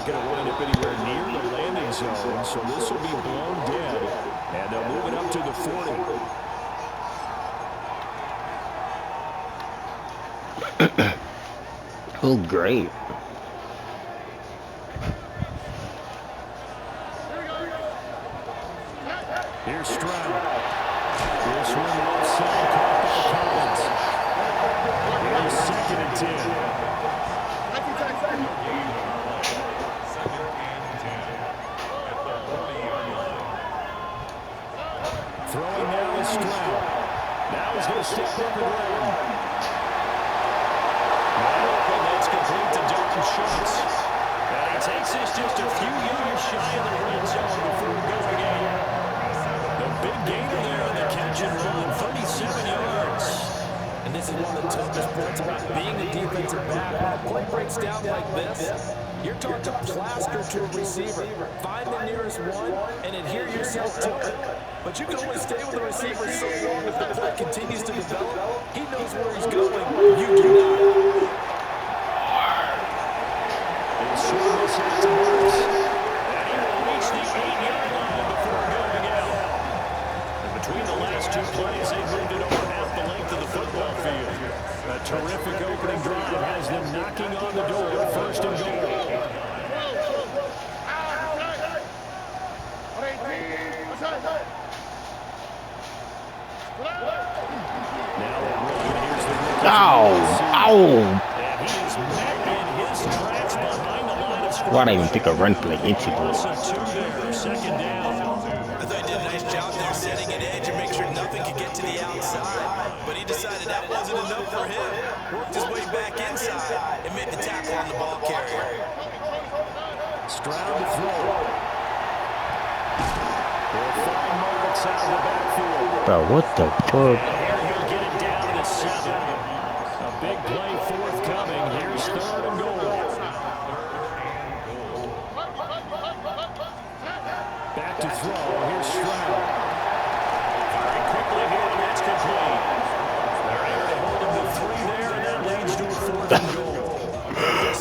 not going to wind up anywhere near the landing zone, so this will be blown dead, and they'll move it up to the 40. Oh, great. Here's Stroud. This one left side caught by Collins. Here's 2nd and 10. Throwing now is Stroud. Now he's going to step up and run. And that's complete to Dalton Schultz. And he takes this just a few yards shy of the red zone before going in. The big gainer there on the catch and run, 37 yards. And this is one of the toughest parts about being a defensive back. When a play breaks down like this, you're taught to plaster to a receiver. Find the nearest one and adhere yourself to it. But you can only stay with the receiver so long if the play continues to develop. He knows where he's going. You do not. And so this is to Morris. And he will reach the 8-yard line before going out. And between the last two plays, they moved it over half the length of the football field. A terrific opening drive has them knocking on the door. 1st and goal. Ow! Why do I even pick a run play into this? I thought he did a nice job there setting an edge and make sure nothing could get to the outside. But he decided that wasn't enough for him. Worked his way back inside and made the tackle on the ball carrier. Stroud to throw. They'll find Marks out of the backfield. Bro, what the fuck? Here he'll get it down to 7. A big play forthcoming. Here's 3rd and goal. Back to throw. Here's Stroud. Very quickly here, and that's complete. They're able to hold him to 3 there, and that leads to a 4th and goal. Has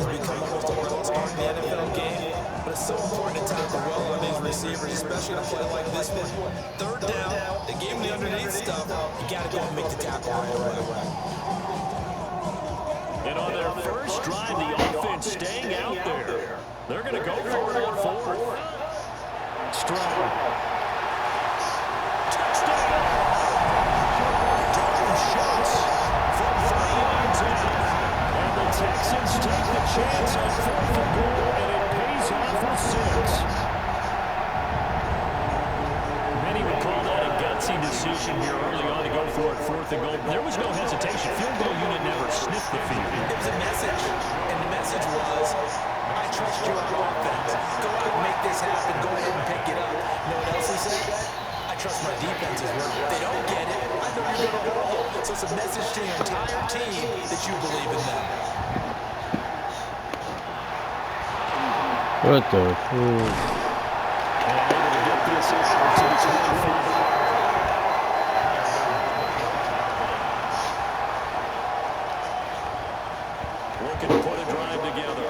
become almost a all-star in the NFL game, but it's so important to tackle well on these receivers, especially in a play like this one. 3rd down, they gave him the underneath stuff. You got to go and make the tackle right away. And on their first drive, the offense staying out there. They're going to go for it on 4th. Stroud. Touchdown. Dalton Schultz from 30 yards out. And the Texans take the chance on 4th and goal, and it pays off with 6. Many would call that a gutsy decision here early on to go for it 4th and goal. There was no hesitation. Field goal unit never sniffed the field. It was a message, and the message was, I trust you on offense. Go out and make this happen. Go ahead and pick it up. You know what else he said? I trust my defenses. If they don't get it, I know you're going to hold it. So it's a message to your entire team that you believe in them. What the fuck? And able to get this out to the 25. Looking to put a drive together.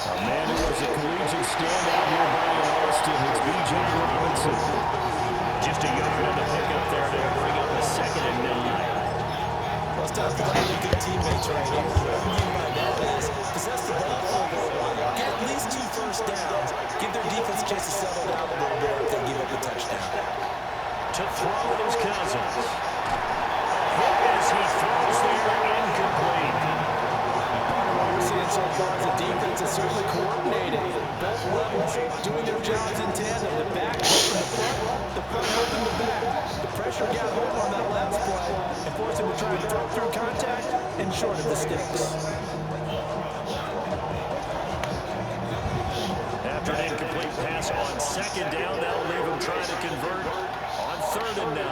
A man who was a collegiate standout here by Austin. It's B.J. Robinson. Just a yard on the pickup there to bring up a 2nd and 9. Well, it's time for them to be good teammates right here. What I mean by that is possess the ball for a little while. Get at least 2 first downs. Give their defense a chance to settle down a little bit if they give up a touchdown. To throw is Cousins. As he throws there, incomplete. What we're seeing so far is the defense is certainly coordinated. Both levels doing their jobs in tandem. The back helping the front helping the back. The pressure got hold on that last play and forced him to try and throw through contact and short of the sticks. After an incomplete pass on 2nd down, that'll leave him trying to convert on 3rd and 9.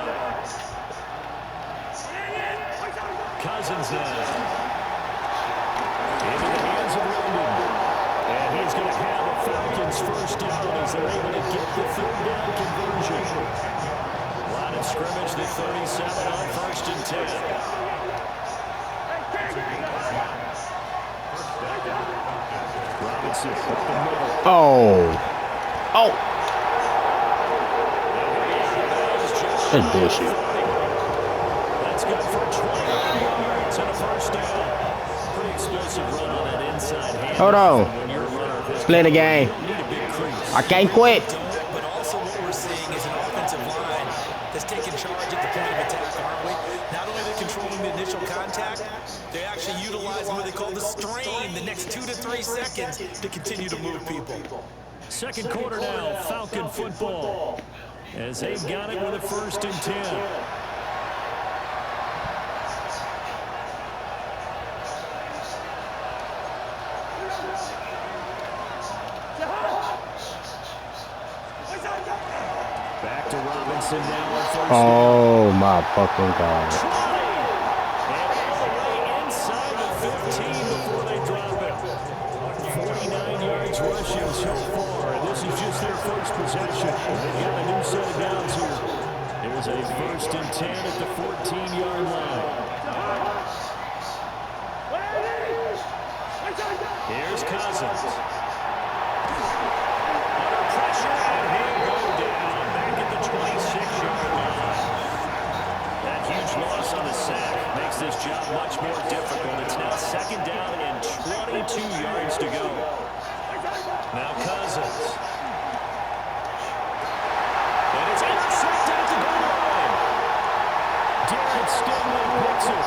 Cousins now. Into the hands of London. And he's going to have a Falcons first down as they're able to get the 3rd down conversion. scrimmage, the 37 on 1st and 10. Robinson up the middle. Oh. That's bullshit. That's good for 29 yards and a first down. Pretty explosive run on that inside hand. Hold on. When you're a runner, Let's play the game. you don't need a big crease. I can't quit. But also what we're seeing is an offensive line that's taking charge at the point of attack, aren't we? Not only are they controlling the initial contact, they actually utilize what they call the strain the next 2 to 3 seconds to continue to move people. Second quarter now, Falcon football. As they've got it with a 1st and 10. Back to Robinson now on 1st down. Oh my fucking god. And all the way inside the 15 before they drop it. 49 yards rushing so far. This is just their first possession. They've got a new set of downs here. There's a 1st and 10 at the 14-yard line. Here's Cousins. Under pressure, and he'll go down back at the 26-yard line. That huge loss on the sack makes this job much more difficult. It's now 2nd down and 22 yards to go. Now Cousins. And it's intercepted at the goal line. Darren Stingley picks it.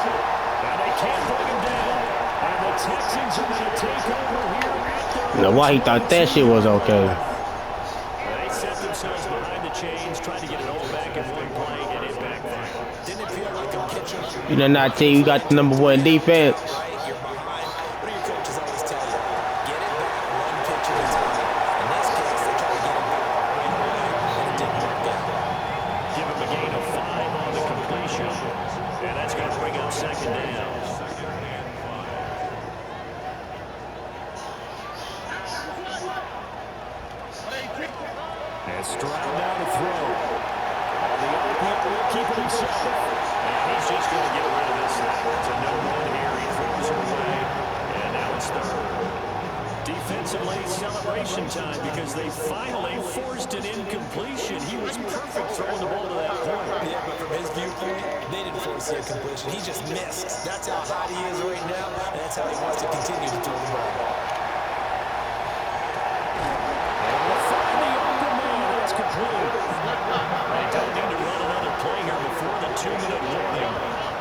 And they can't bring him down. And the Texans are going to take over here at their... Now why he thought that shit was okay? They set themselves behind the chains, trying to get it all back in one play, and it backfired. Didn't it feel like a pitcher? You did not tell you got the #1 defense. Right, you're behind. What do your coaches always tell you? Get it back one pitch at a time. In this case, they try to get it back right away, and it didn't work out. Give him a gain of 5 on the completion, and that's going to bring up 2nd down. And Stroud now to throw. The RPO will keep it himself. And he's just going to get rid of this thing. It's a no-run here. He throws it away. And now it's 3rd. Defensively, celebration time because they finally forced an incompletion. He was perfect throwing the ball to that point. Yeah, but from his viewpoint, they didn't force the incompletion. He just missed. That's how hot he is right now, and that's how he wants to continue to throw the ball. Complete. They don't need to run another play here before the 2-minute warning.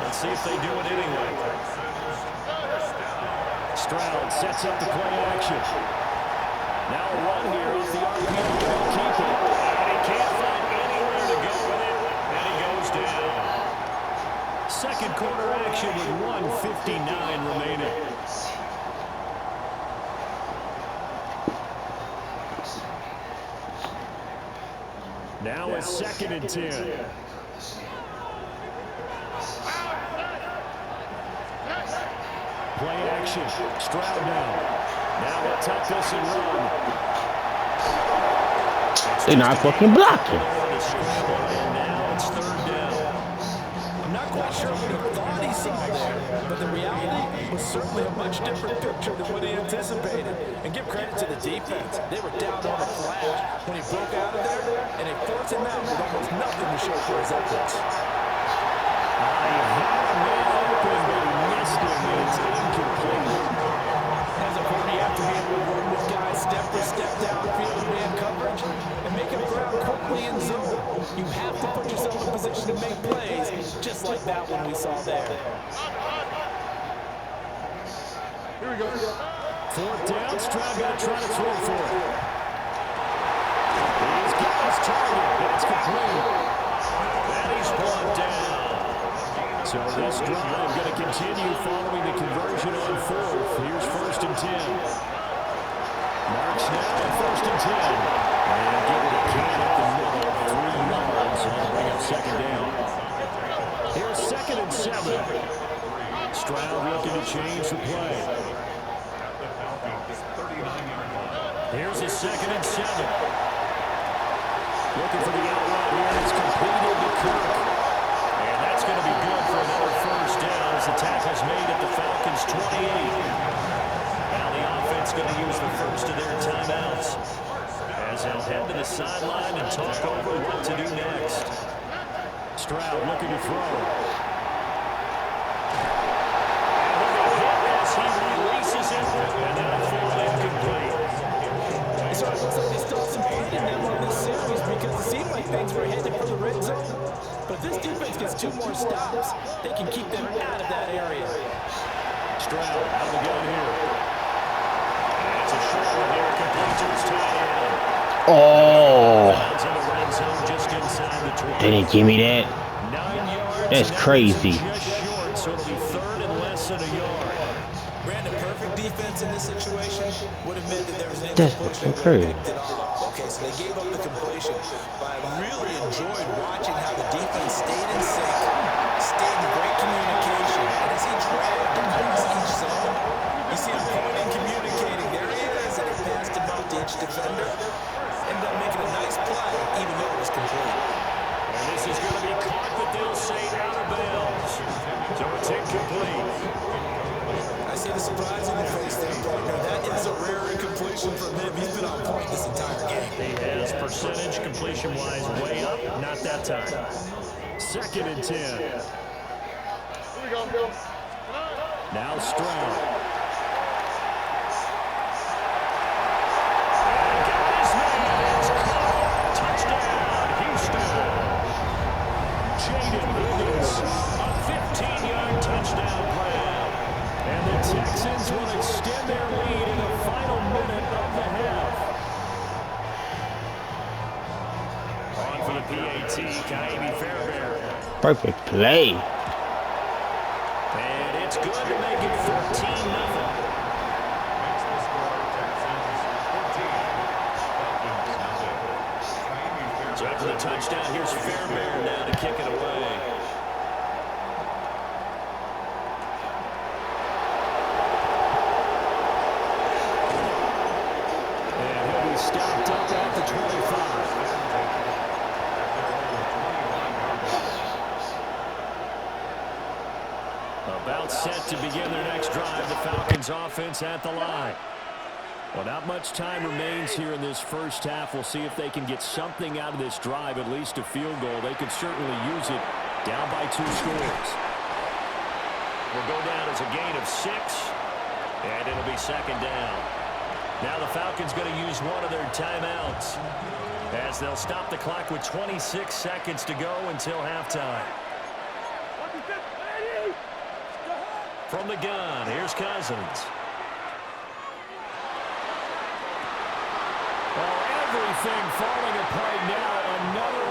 Let's see if they do it anyway. Stroud sets up the play action. Now a run here off the RPO. He'll keep it. And he can't find anywhere to go with it. And he goes down. Second quarter action with 1:59 remaining. Now it's 2nd and 10. Play action. Stroud now. Now they'll tuck this and run. They're not fucking blocking. And now it's 3rd down. I'm not quite sure what he thought he saw there, but the reality was certainly a much different picture than what he anticipated. And give credit to the defense. They were down on the flash when he broke out of there, and they forced him out with almost nothing to show for his efforts. He had a man open, but he missed him, and it's incomplete. As a point, you have to be able to run with guys step for step downfield man coverage and make him ground quickly in zone. You have to put yourself in a position to make plays, just like that one we saw there. Here we go. 4th down. Stroud got to try to throw for it. He's got his target. It's complete. And he's brought down. So this drive going to continue following the conversion on 4th. Here's 1st and 10. Marks now on 1st and 10. And give it a can up the middle. 3 yards. And that'll bring up 2nd down. Here's 2nd and 7. Stroud looking to change the play. Here's a 2nd and 7. Looking for the outlet here. It's completed to Kirk. Now the offense going to use the first of their timeouts as they'll head to the sideline and talk over what to do next. Stroud looking to throw. As he releases it, and that'll fall incomplete. So it looks like they stole some Madden now on this series because it seemed like things were headed for the red zone. But if this defense gets 2 more stops, they can keep them out of that area. Stroud out of the gun here. And it's a short one here, complete to his tight end. Oh, In the red zone just inside the 20. they didn't give me that. 9 yards. That's crazy. Just short, so it'll be third and less than a yard. Brandon, perfect defense in this situation would have meant that there was an That's incompletion. crazy. Okay, so they gave up the completion. But I really enjoyed watching how the defense stayed in sync, stayed in great communication. And as he dragged across each zone, you see him pointing, communicating. There he is, and he passed him up to each defender. Ended up making a nice play, even though it was complete. And this is going to be caught, but they'll say out of bounds. So it's incomplete. I see the surprise on your face there, partner. That is a rare incompletion from him. He's been on point this entire game. He has percentage completion-wise way up. Not that time. 2nd and 10. Here we go, Bill. Now Stroud. And got his man. It's caught. Touchdown, Houston. Jaden Williams, a 15-yard touchdown grab. And the Texans will extend their lead in the final minute of the half. On for the PAT, Kaimi Fairbairn. Perfect play. And it's good to make it 14-0. So after the touchdown, here's Fairbairn now to kick it away. And he'll be stopped up at the 25. About set to begin their next drive, the Falcons offense at the line. Well, not much time remains here in this first half. We'll see if they can get something out of this drive, at least a field goal. They can certainly use it down by 2 scores. Will go down as a gain of 6, and it'll be 2nd down. Now the Falcons going to use one of their timeouts as they'll stop the clock with 26 seconds to go until halftime. From the gun, here's Cousins. Well, everything falling apart now. Another